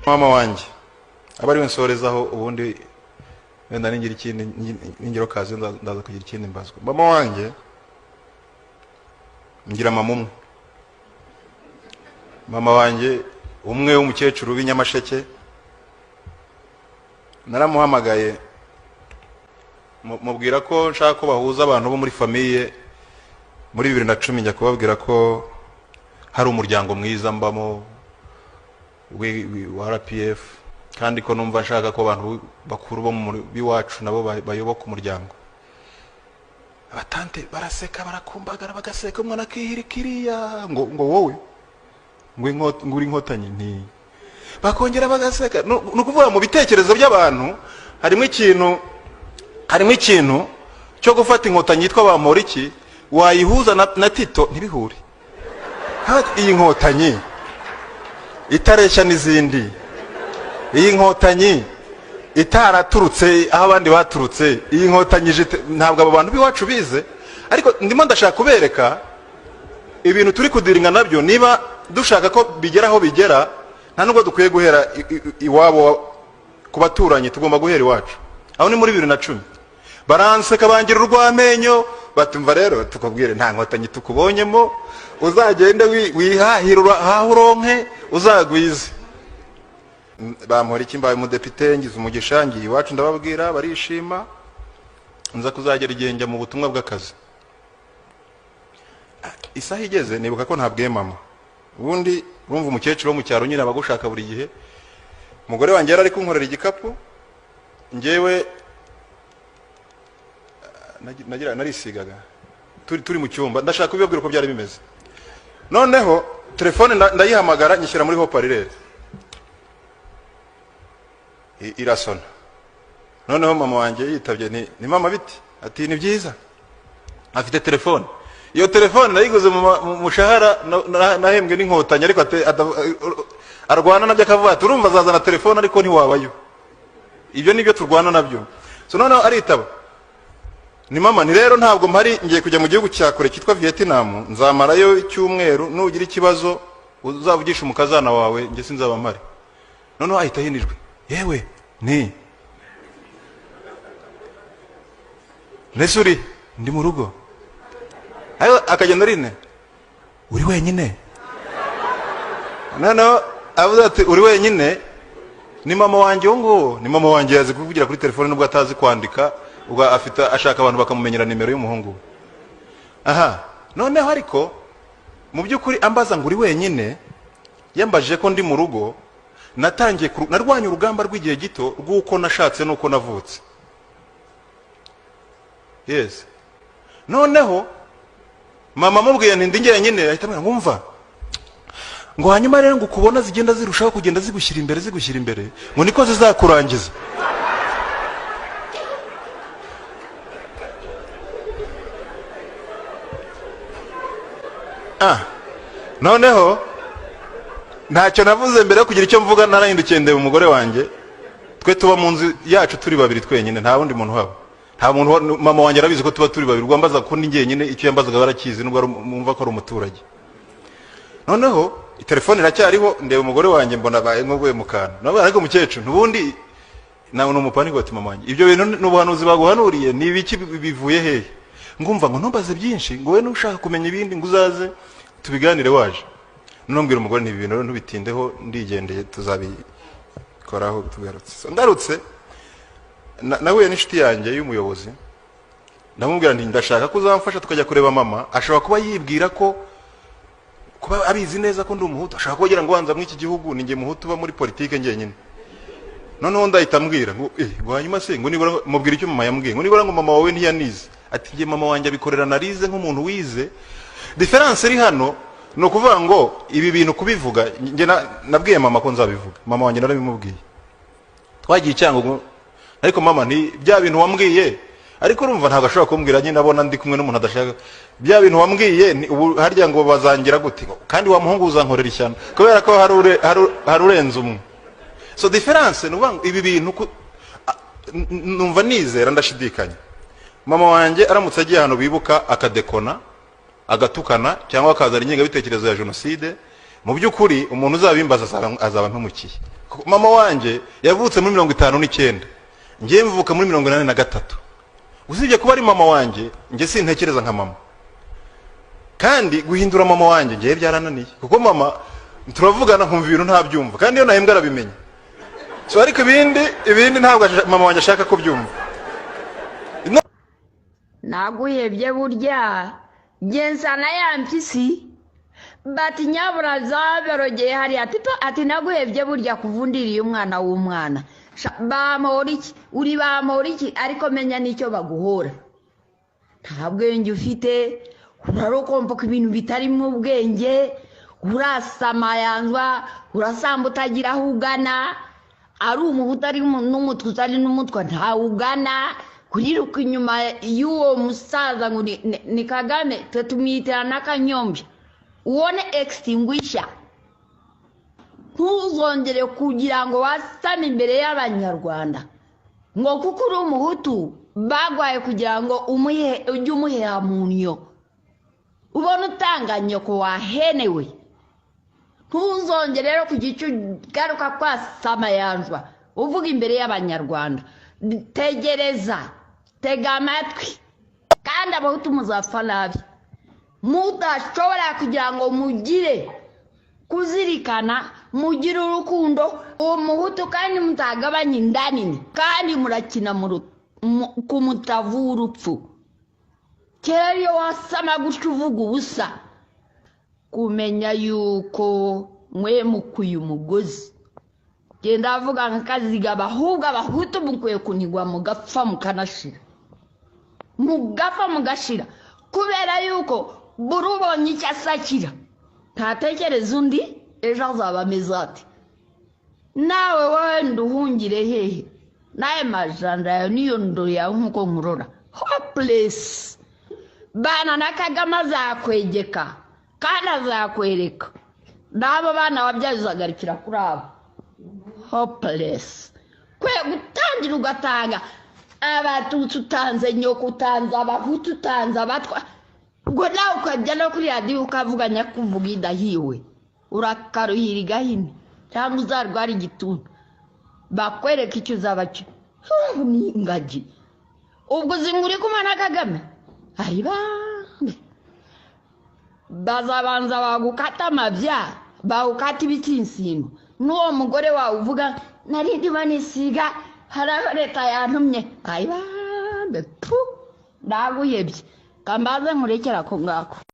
mama wanjye abari wensorezaho ubundi wenda ningira ikindi ningiro kazi ndaza kugira ikindi mbazwa. Mama wanjye ngira mama wanjye umwe w'umukecuru w'inyamasheke naramuhamagaye mubwira ko nshaka ko bahuza abantu bo muri famiye muri 2010 njya kubabwira ko hari umuryango mwiza mbamo wa RPF kandi ko numva nshaka ko abantu bakuru bo mu biwacu nabo bayoboka umuryango. Abatante baraseka barakumbagara bagaseka umwana akihirikiriya ngo wowe ngo uri inkotanyi nti bakongera bagaseka no kuvuga mu bitekerezo by'abantu harimo ikintu cyo gufata inkotanyi yitwa Bamporiki wayihuza na Tito ntibihure. Iyi nkotanyi itareshya n'izindi, iyi nkotanyi itaraturutse aho abandi baturutse, iyi nkotanyi ntabwo abo bantu biwacu bize, ariko ndimo ndashaka kubereka ibintu turi kudiringa nabyo. Niba dushaka ko bigera aho bigera, nta nubwo dukwiye guhera iwabo ku baturanyi, tugomba guhera iwacu. Aho ni muri 2010 baranseka bangira urwamenyo batumva rero tukubwire nta nkotanyi tukubonyemo, uzagende wihahira aho uronke uzagwize. Bamporiki mbaye umudepite ngize umugisha ngiye iwacu ndababwira barishima, nza kuzagera igihe njya mu butumwa bw'akazi. Isaha igeze nibuka ko ntabwiye mama. Ubundi urumva umukecuru wo mu cyaro nyine abagushaka buri gihe. Umugore wanjye yari ari kunkorera igikapu, ngewe narisigaga turi mu cyumba ndashaka kubibabwira uko byari bimeze. Noneho telefone ndayihamagara nyishyira muri haut-parleur, irasona. Noneho mama wanjye yitabye ni mama biti, ati ni byiza afite telefone. Iyo telefone nayiguze mu mushahara nahembwe n'inkotanyi, ariko arwana nabyo akavuga ati urumva azazana telefone ariko ntiwabayo. Ibyo nibyo turwana nabyo. So noneho aritaba, ni mama ni rero ntabwo mpari, ngiye kujya mu gihugu cya kure cyitwa Vietnam, nzamarayo icyumweru, nugira ikibazo uzavugisha umukazana wawe, nge sinzaba mpari. Noneho ahita hinijwe, yewe ni Nesuri ndi mu rugo. Ayo akagenda rine, uri wenyine? Noneho avuze ati uri wenyine? Ni mama wanjye ngo ni mama wanjye yazi kuvugira kuri telefone nubwo atazi kwandika, ubwo ashaka abantu bakamumenyera nimero y'umuhungu. Aha, noneho ariko mu by'ukuri ambaza ngo uri wenyine, yambajije ko ndi mu rugo. Natangiye narwanya urugamba rw'igihe gito rw'uko nashatse nuko navutse. Yes. Noneho mama mubwiye nti ndi njyenyine, ahita ambwira ngumva ngo hanyuma rero ngo kubona zigenda zirushaho kugenda zigushyira imbere ngo niko zizakurangiza. Noneho ntacyo navuze mbere yo kugira icyo mvuga, narahindukiye ndeba umugore wanjye. Twe tuba mu nzu yacu turi babiri twenyine, nta wundi muntu haba. Nta muntu, mama wanjye arabizi ko tuba turi babiri, rwambaza ko ndi njyenyine, icyo yambazaga barakizi nubwo mumva ko ari umuturage. Noneho telefone iracyariho, ndeba umugore wanjye mbona baye nk'uguye mu kantu. Nawe ariko umukecuru ntubundi nawe n'umupaniko ati mama wanjye ibyo bintu n'ubuhanuzi baguhanuriye ni ibiki bivuye hehe? Ngumva ngo ntumbaze byinshi, ngo we nushaka kumenya ibindi ngo uzaze tubiganire waje. Numbwira umugore ni ibintu ntubitindeho, ndigendeye tuzabikoraho tugarutse. Ndarutse nahuye n'inshuti yanjye y'umuyobozi, ndamubwira nti ndashaka kuzamfasha tukajya kureba mama. Ashobora kuba yibwira ko kuba abizi neza ko ndi umuhutu, ashaka kugira ngo wanza muri iki gihugu ninjye muhutu ba muri politike njyenyine. Noneho ndahita mbwira ngo hanyuma se ngo nibura mubwira icyo mama yambwiye, ngo nibura ngo mama wawe ntiyanize. Ati ngiye mama wanjye abikorera narize nk'umuntu wize. Difference iri hano no kuvuga ngo ibi bintu kubivuga, nge nabwiye mama ko nzabivuga. Mama wanjye narabimubwiye, twagiye icyango, ariko mama ni bya bintu wambwiye, ariko urumva ntabwo ashobora kumbwira nyine abona ndi kumwe n'umuntu adashaka. Bya bintu wambwiye harya ngo bazangira gute, kandi wa muhungu uzankorera ishyano kubera ko hari urenze umwe. So difference nuvuga ibi bintu numva nizera ndashidikanya. mama wanjye aramutse agiye ahantu bibuka akadekona agatukana cyangwa akazana ingengabitekerezo ya jenoside, mu by'ukuri umuntu uzabimbaza azaba mpumukiye. Mama wanjye yavutse muri 59, ngiye mvuka muri 83. Usibye kuba ari mama wanjye, nge sintekereza nka mama, kandi guhindura mama wanjye ngiye byarananiye, kuko mama turavugana nkumva ibintu ntabyumva, kandi iyo nahembwa arabimenya. So ariko ibindi ntabwo mama wanjye ashaka kubyumva. Naguhebye burya genza na ya mpyisi bati nyabura zaberogeye hari ati naguhebye burya kuvundiriye umwana w'umwana bamoriki uri bamoriki, ariko menya nicyo baguhora. Nta bwenge ufite, urarokomboka ibintu bitari mu bwenge, urasamayanzwa, urasamba utagira aho ugana, ari umuhutu ari n'umutwe utari n'umutwe ntawugana, kuriruka inyuma y'uwo musaza ngo ni Kagame, twe tumwitira n'akanyombya uwone extinguisher. Ntuzongere kugira ngo wasame imbere y'Abanyarwanda ngo kuko uri umuhutu bagwaye kugira ngo ujye umuheha mu nyo, ubona utanganye ko wahenewe. Ntuzongere rero kugira icyo garuka kwasama yanzwa uvuga imbere y'Abanyarwanda. Tegereza, tega amatwi, kandi abahutu muzapfa nabi. Mudashobora kugira ngo mugire kuzirikana, mugire urukundo uwo muhutu, kandi mutagabanya inda nini, kandi murakina ku mutavu w'urupfu. Kera iyo wasama gutyo uvuga ubusa, kumenya yuko mwe mukuye umugozi. Genda avuga nk'akaziga, ahubwo abahutu mukwiye kunigwa mugapfa mukanashira, mugapfa mugashira, kubera yuko buri ubonye icyo asakira ntatekereza undi ejo azaba ameze ati. Nawe wenda uhungire hehe naye majanja yawe niyo ndo yawe nk'uko nkurora hopeless. Bana na Kagame azakwegeka kandi azakwereka, n'abo bana wabyaye uzagarukira kuri abo hopeless. Kwe gutangira ugatanga abatutsi utanze, nyoko utanze, abahutu utanze, abatwa, ubwo nawe ukajya no kuri radiyo ukavuga nyakuvuga idahiwe, urakaruhira igahini cyangwa uzarwara igituntu, bakwereka icyo uzaba cyo. Ni ingagi ubwo zinguri kumwe na Kagame ayibambe, bazabanza bagukata amabya, bagukata ibitsinsino, n'uwo mugore wawe uvuga narindi banisiga haraho leta yantumye, ayibambe pu, naguhebye. Kambaze nkurekera ko ngako.